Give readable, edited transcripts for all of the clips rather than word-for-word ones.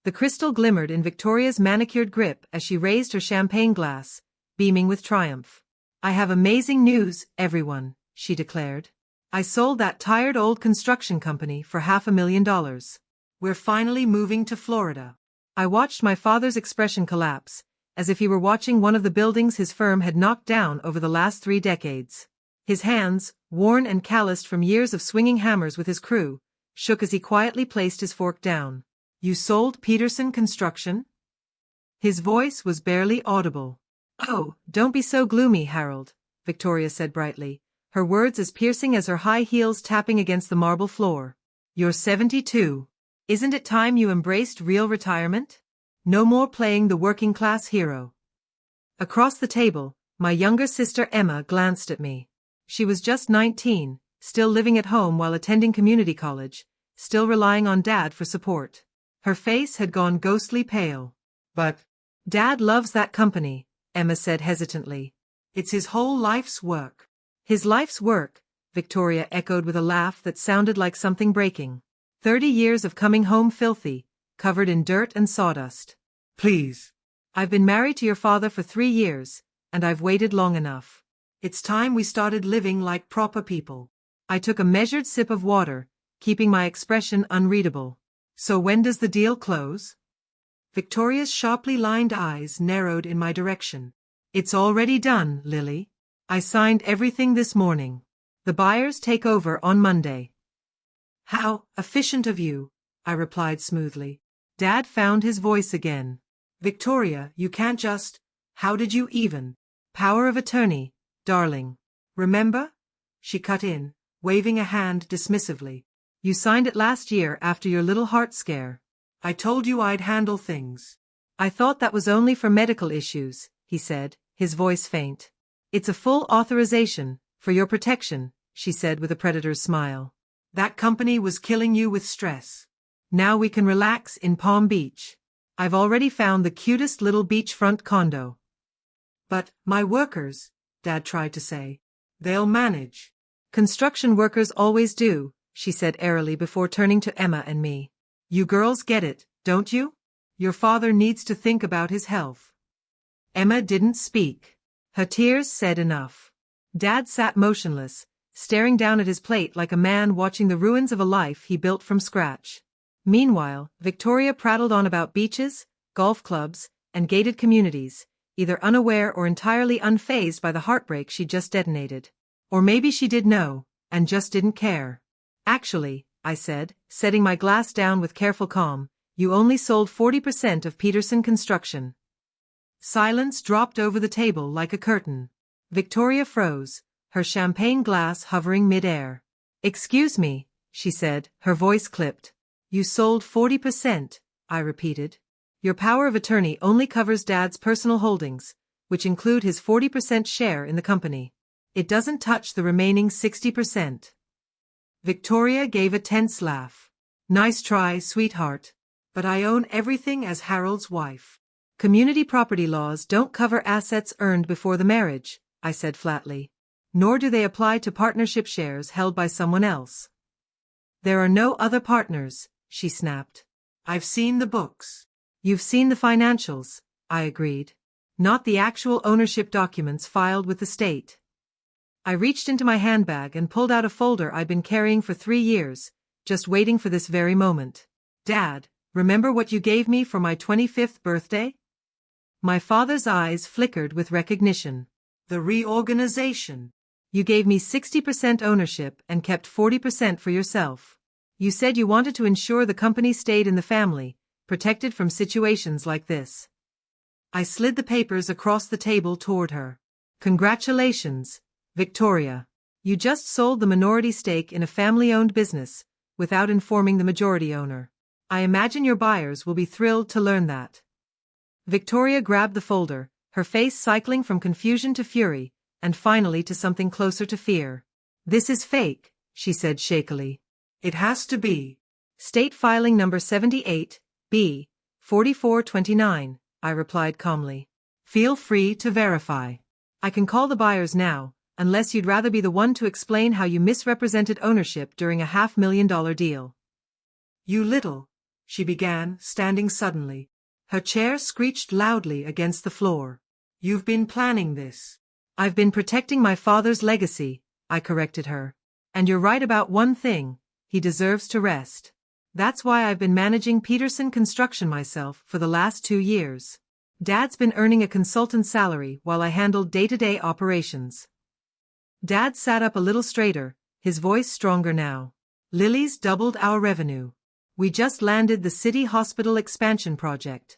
The crystal glimmered in Victoria's manicured grip as she raised her champagne glass, beaming with triumph. "I have amazing news, everyone," she declared. "I sold that tired old construction company for $500,000. We're finally moving to Florida." I watched my father's expression collapse, as if he were watching one of the buildings his firm had knocked down over the last 3 decades. His hands, worn and calloused from years of swinging hammers with his crew, shook as he quietly placed his fork down. "You sold Peterson Construction?" His voice was barely audible. "Oh, don't be so gloomy, Harold," Victoria said brightly, her words as piercing as her high heels tapping against the marble floor. "You're 72. Isn't it time you embraced real retirement? No more playing the working-class hero." Across the table, my younger sister Emma glanced at me. She was just 19, still living at home while attending community college, still relying on Dad for support. Her face had gone ghostly pale. "But Dad loves that company," Emma said hesitantly. "It's his whole life's work." "His life's work," Victoria echoed with a laugh that sounded like something breaking. 30 years of coming home filthy, covered in dirt and sawdust. "Please. I've been married to your father for 3 years, and I've waited long enough. It's time we started living like proper people." I took a measured sip of water, keeping my expression unreadable. "So when does the deal close?" Victoria's sharply lined eyes narrowed in my direction. "It's already done, Lily. I signed everything this morning. The buyers take over on Monday." "How efficient of you," I replied smoothly. Dad found his voice again. "Victoria, you can't just— How did you even— Power of attorney, darling. Remember?" She cut in, waving a hand dismissively. "You signed it last year after your little heart scare. I told you I'd handle things." "I thought that was only for medical issues," he said, his voice faint. "It's a full authorization, for your protection," she said with a predator's smile. "That company was killing you with stress. Now we can relax in Palm Beach. I've already found the cutest little beachfront condo." "But my workers," Dad tried to say. "They'll manage." "Construction workers always do," she said airily before turning to Emma and me. "You girls get it, don't you? Your father needs to think about his health." Emma didn't speak. Her tears said enough. Dad sat motionless, staring down at his plate like a man watching the ruins of a life he built from scratch. Meanwhile, Victoria prattled on about beaches, golf clubs, and gated communities, either unaware or entirely unfazed by the heartbreak she just detonated. Or maybe she did know, and just didn't care. "Actually," I said, setting my glass down with careful calm, "you only sold 40% of Peterson Construction." Silence dropped over the table like a curtain. Victoria froze, her champagne glass hovering mid-air. "Excuse me," she said, her voice clipped. "You sold 40%, I repeated. Your power of attorney only covers Dad's personal holdings, which include his 40% share in the company. It doesn't touch the remaining 60%. Victoria gave a tense laugh. "Nice try, sweetheart. But I own everything as Harold's wife." "Community property laws don't cover assets earned before the marriage," I said flatly. "Nor do they apply to partnership shares held by someone else." "There are no other partners," she snapped. "I've seen the books." "You've seen the financials," I agreed. "Not the actual ownership documents filed with the state." I reached into my handbag and pulled out a folder I'd been carrying for 3 years, just waiting for this very moment. "Dad, remember what you gave me for my 25th birthday?" My father's eyes flickered with recognition. "The reorganization. You gave me 60% ownership and kept 40% for yourself. You said you wanted to ensure the company stayed in the family, protected from situations like this." I slid the papers across the table toward her. "Congratulations, Victoria. You just sold the minority stake in a family-owned business, without informing the majority owner. I imagine your buyers will be thrilled to learn that." Victoria grabbed the folder, her face cycling from confusion to fury, and finally to something closer to fear. "This is fake," she said shakily. "It has to be." "State filing number 78, B, 4429, I replied calmly. "Feel free to verify. I can call the buyers now, unless you'd rather be the one to explain how you misrepresented ownership during a $500,000 deal." "You little," she began, standing suddenly. Her chair screeched loudly against the floor. You've been planning this. I've been protecting my father's legacy, I corrected her. And you're right about one thing, he deserves to rest. That's why I've been managing Peterson Construction myself for the last 2 years. Dad's been earning a consultant salary while I handled day-to-day operations. Dad sat up a little straighter, his voice stronger now. Lily's doubled our revenue. We just landed the city hospital expansion project.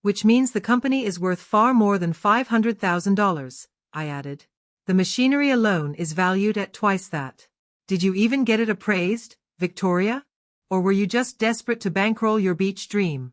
Which means the company is worth far more than $500,000, I added. The machinery alone is valued at twice that. Did you even get it appraised, Victoria? Or were you just desperate to bankroll your beach dream?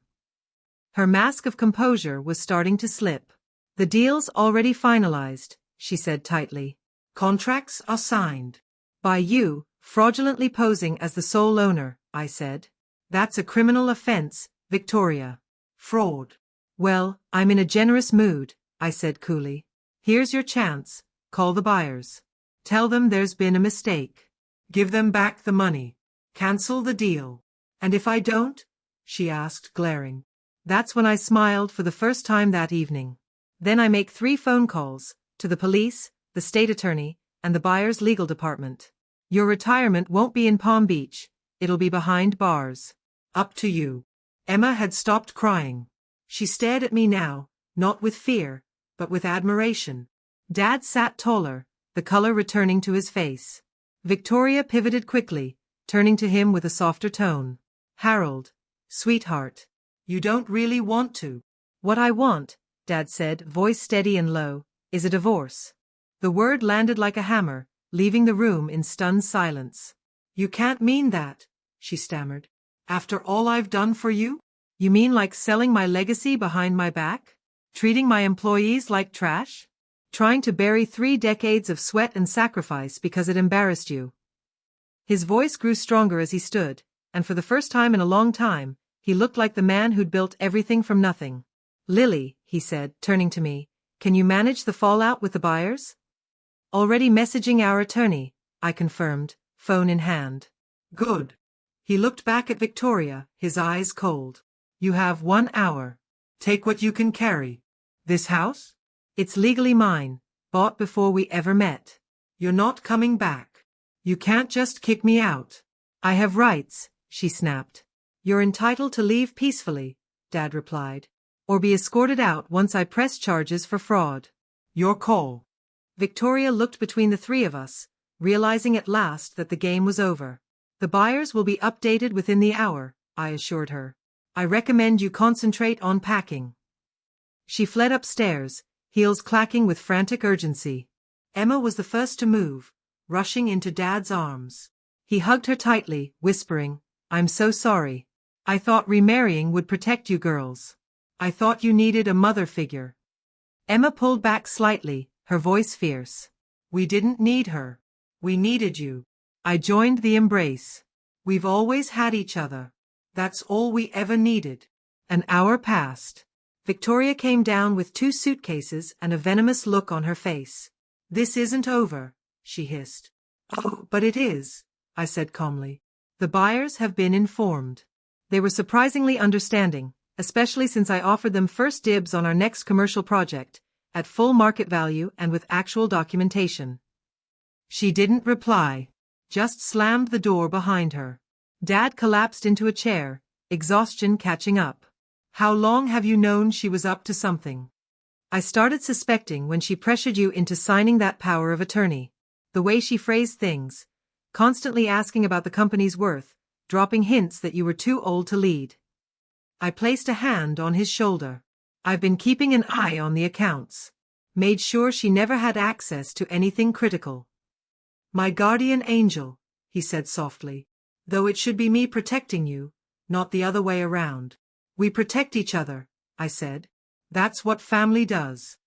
Her mask of composure was starting to slip. The deal's already finalized, she said tightly. Contracts are signed. By you, fraudulently posing as the sole owner, I said. That's a criminal offense, Victoria. Fraud. Well, I'm in a generous mood, I said coolly. Here's your chance, call the buyers. Tell them there's been a mistake. Give them back the money. Cancel the deal. And if I don't? She asked, glaring. That's when I smiled for the first time that evening. Then I make 3 phone calls, to the police, the state attorney, and the buyer's legal department. Your retirement won't be in Palm Beach, it'll be behind bars. Up to you. Emma had stopped crying. She stared at me now, not with fear, but with admiration. Dad sat taller, the color returning to his face. Victoria pivoted quickly, turning to him with a softer tone. Harold, sweetheart, you don't really want to. What I want, Dad said, voice steady and low, is a divorce. The word landed like a hammer, leaving the room in stunned silence. You can't mean that, she stammered. After all I've done for you? You mean like selling my legacy behind my back? Treating my employees like trash? Trying to bury 3 decades of sweat and sacrifice because it embarrassed you? His voice grew stronger as he stood, and for the first time in a long time, he looked like the man who'd built everything from nothing. Lily, he said, turning to me, can you manage the fallout with the buyers? Already messaging our attorney, I confirmed, phone in hand. Good. He looked back at Victoria, his eyes cold. You have 1 hour. Take what you can carry. This house? It's legally mine, bought before we ever met. You're not coming back. You can't just kick me out. I have rights, she snapped. You're entitled to leave peacefully, Dad replied, or be escorted out once I press charges for fraud. Your call. Victoria looked between the 3 of us, realizing at last that the game was over. The buyers will be updated within the hour, I assured her. I recommend you concentrate on packing. She fled upstairs, heels clacking with frantic urgency. Emma was the first to move, rushing into Dad's arms. He hugged her tightly, whispering, I'm so sorry. I thought remarrying would protect you girls. I thought you needed a mother figure. Emma pulled back slightly, her voice fierce. We didn't need her. We needed you. I joined the embrace. We've always had each other. That's all we ever needed. An hour passed. Victoria came down with 2 suitcases and a venomous look on her face. This isn't over, she hissed. Oh, but it is, I said calmly. The buyers have been informed. They were surprisingly understanding, especially since I offered them first dibs on our next commercial project, at full market value and with actual documentation. She didn't reply, just slammed the door behind her. Dad collapsed into a chair, exhaustion catching up. How long have you known she was up to something? I started suspecting when she pressured you into signing that power of attorney. The way she phrased things, constantly asking about the company's worth, dropping hints that you were too old to lead. I placed a hand on his shoulder. I've been keeping an eye on the accounts. Made sure she never had access to anything critical. My guardian angel, he said softly. Though it should be me protecting you, not the other way around. We protect each other, I said. That's what family does.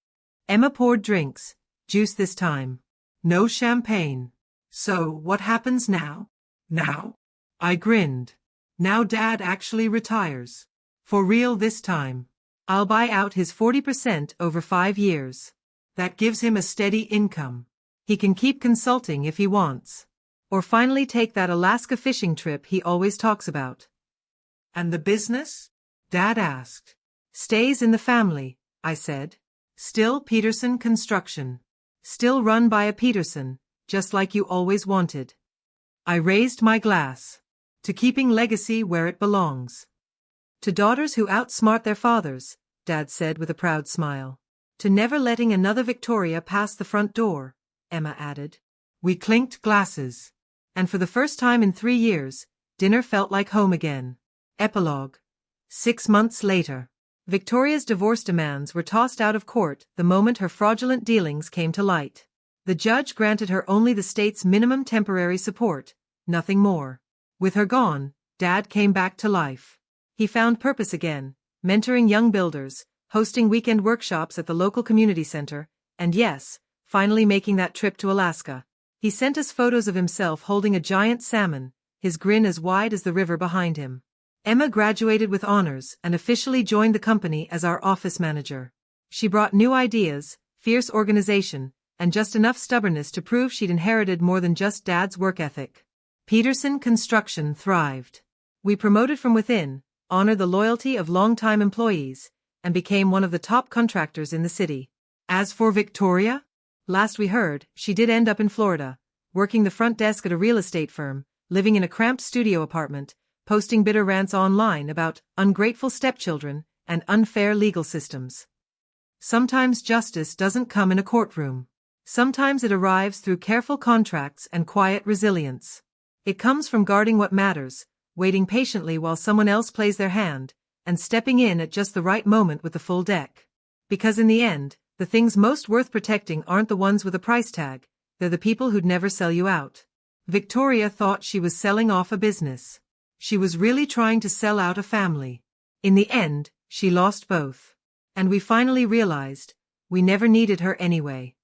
Emma poured drinks, juice this time. No champagne. So, what happens now? Now? I grinned. Now Dad actually retires. For real this time. I'll buy out his 40% over 5 years. That gives him a steady income. He can keep consulting if he wants. Or finally take that Alaska fishing trip he always talks about. And the business? Dad asked. Stays in the family, I said. Still Peterson Construction. Still run by a Peterson, just like you always wanted. I raised my glass. To keeping legacy where it belongs. To daughters who outsmart their fathers, Dad said with a proud smile. To never letting another Victoria pass the front door, Emma added. We clinked glasses. And for the first time in 3 years, dinner felt like home again. Epilogue. 6 months later. Victoria's divorce demands were tossed out of court the moment her fraudulent dealings came to light. The judge granted her only the state's minimum temporary support, nothing more. With her gone, Dad came back to life. He found purpose again, mentoring young builders, hosting weekend workshops at the local community center, and yes, finally making that trip to Alaska. He sent us photos of himself holding a giant salmon, his grin as wide as the river behind him. Emma graduated with honors and officially joined the company as our office manager. She brought new ideas, fierce organization, and just enough stubbornness to prove she'd inherited more than just Dad's work ethic. Peterson Construction thrived. We promoted from within, honored the loyalty of longtime employees, and became one of the top contractors in the city. As for Victoria? Last we heard, she did end up in Florida, working the front desk at a real estate firm, living in a cramped studio apartment, posting bitter rants online about ungrateful stepchildren and unfair legal systems. Sometimes justice doesn't come in a courtroom. Sometimes it arrives through careful contracts and quiet resilience. It comes from guarding what matters, waiting patiently while someone else plays their hand, and stepping in at just the right moment with the full deck. Because in the end, the things most worth protecting aren't the ones with a price tag, they're the people who'd never sell you out. Victoria thought she was selling off a business. She was really trying to sell out a family. In the end, she lost both. And we finally realized, we never needed her anyway.